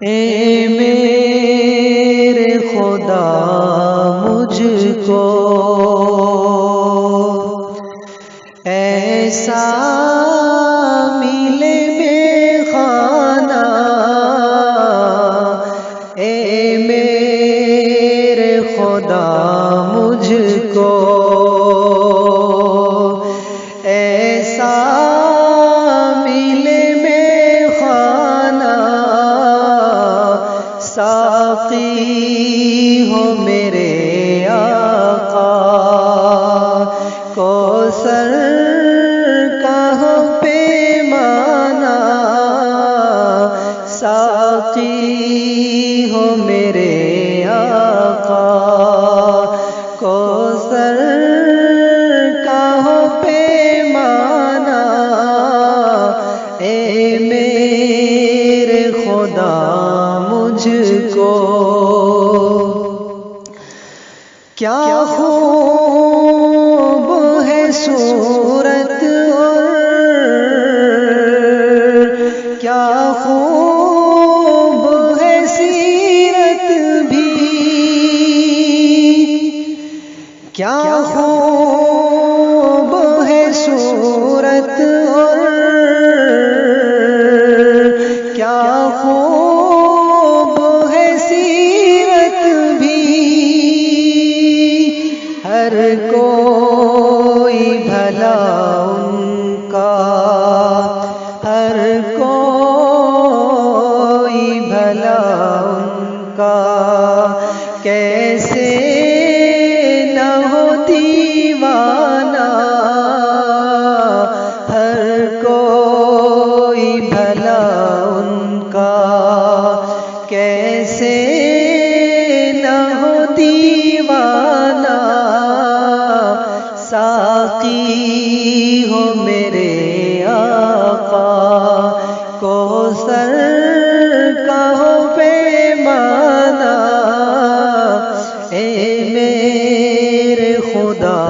اے میرے خدا مجھ کو ایسا ملے بے خانہ، اے میرے خدا مجھ کو ایسا ملے بے خانہ، ساقی ہو میرے آقا، کوثر کا ہو پیمانہ، ساقی ہو میرے آقا، کوثر کا ہو پیمانہ، اے میرے خدا مجھ کو کیا خوب ہے صورت اور کیا خوب ہے سیرت بھی، کیا خوب ہے صورت اور کیا خوب ہے سیرت بھی، ہر کوئی بھلا ان کا، ہر کوئی بھلا ان کا، کیسے نہ ہو دیوانہ، ہر کوئی بھلا ان کا، کیسے نہ ہو دیوانہ، ساقی ہو میرے آقا، کوثر کا ہو پیمانہ، اے میرے خدا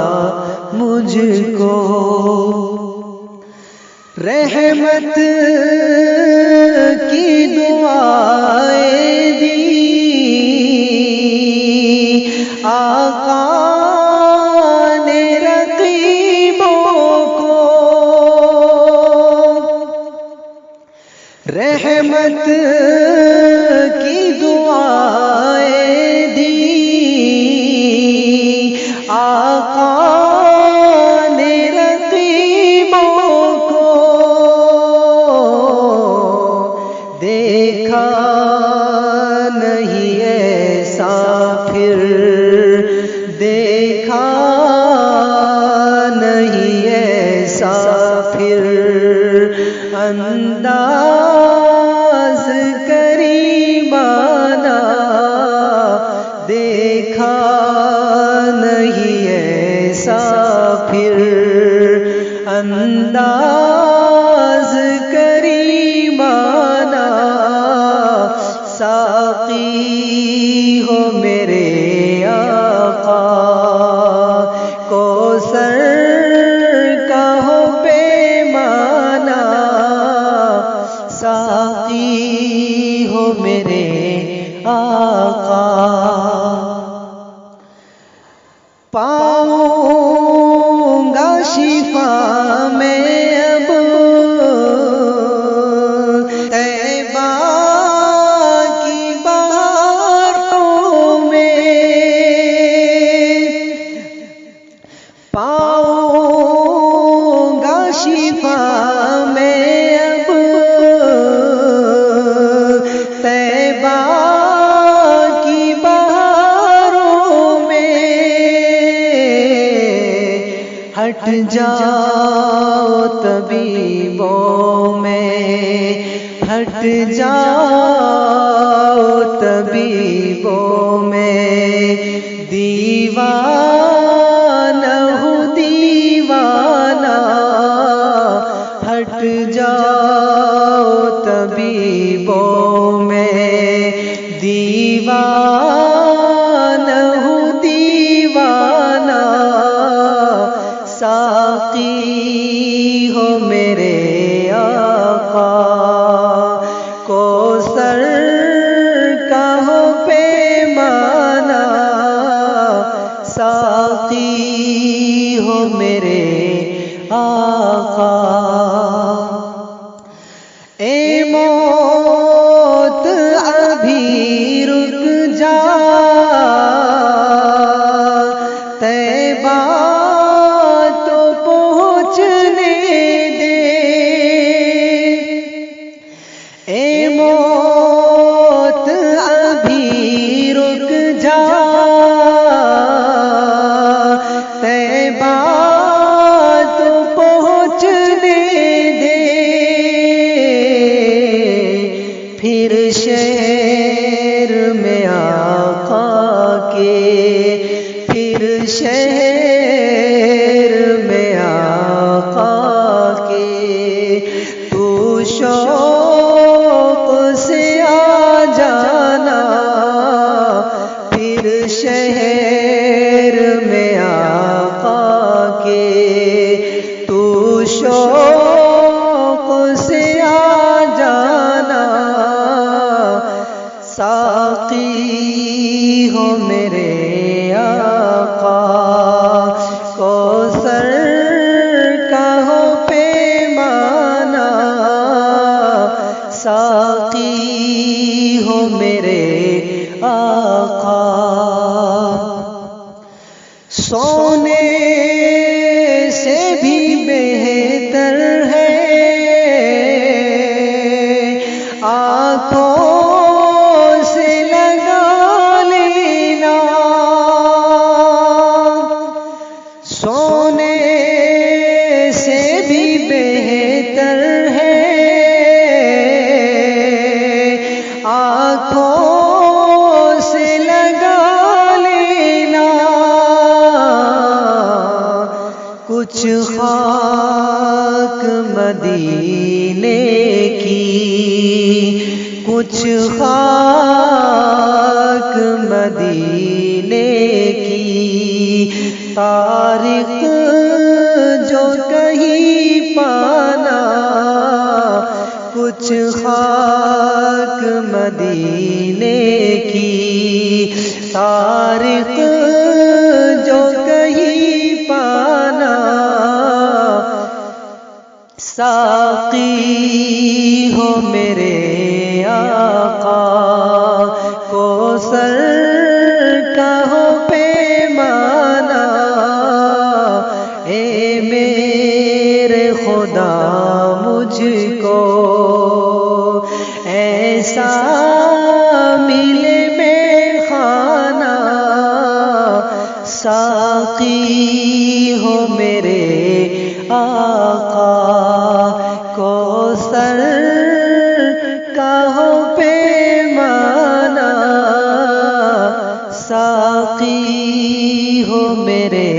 مجھ کو رحمت کی دعائیں دی آقا نے رقیبوں کو، رحمت کی دعائیں دی آقا نے رقیبوں کو، دیکھا نہیں ایسا پھر، دیکھا نہیں ایسا پھر انداز کریمانہ، دیکھا نہیں ایسا پھر انداز کریمانہ، ساقی ہو میرے آقا، کوثر کا ہو پیمانہ، ساقی ہو میرے آقا، پاؤں گا شفا میں اب طیبہ کی بہاروں میں، پاؤں گا شفا میں اب طیبہ کی بہاروں میں، ہٹ جاؤ طبیبوں میں، ہٹ جاؤ طبیبوں میں، دیوانہ ہوں دیوانہ، ہٹ جاؤ طبیبوں میں، دیوانہ ہوں دیوانہ، ساقی ہو میرے آقا، کوثر آقا، اے موت ابھی رک جا، طیبہ تو پہنچنے دے، اے موت ابھی رک جا، طیبہ تو پہنچنے دے، پھر شہر میں آقا کے، پھر شہر میں آقا کے، تو شوق سے آ جانا، پھر شہر میں آقا کے، تو شوق سے آ جانا، ساقی ہو میرے آقا، کوثر کا ہو پیمانہ، ساقی ہو میرے آقا، سونے سے بھی بہتر ہے آنکھوں سے لگا لینا، سونے سے بھی بہتر ہے آنکھوں سے لگا لینا، کچھ خاک مدینے کی، کچھ خاک مدینے کی، تاریخ جو کہیں پانا، کچھ خاک مدینے کی، تاریخ جو کہیں پانا، ساقی ہو میرے آقا، کوثر کا ہو پیمانہ، اے میرے خدا مجھ کو ایسا ملے میں خانہ، ساقی ہو میرے آقا، کوثر کا ہو پیمانہ، ساقی ہو میرے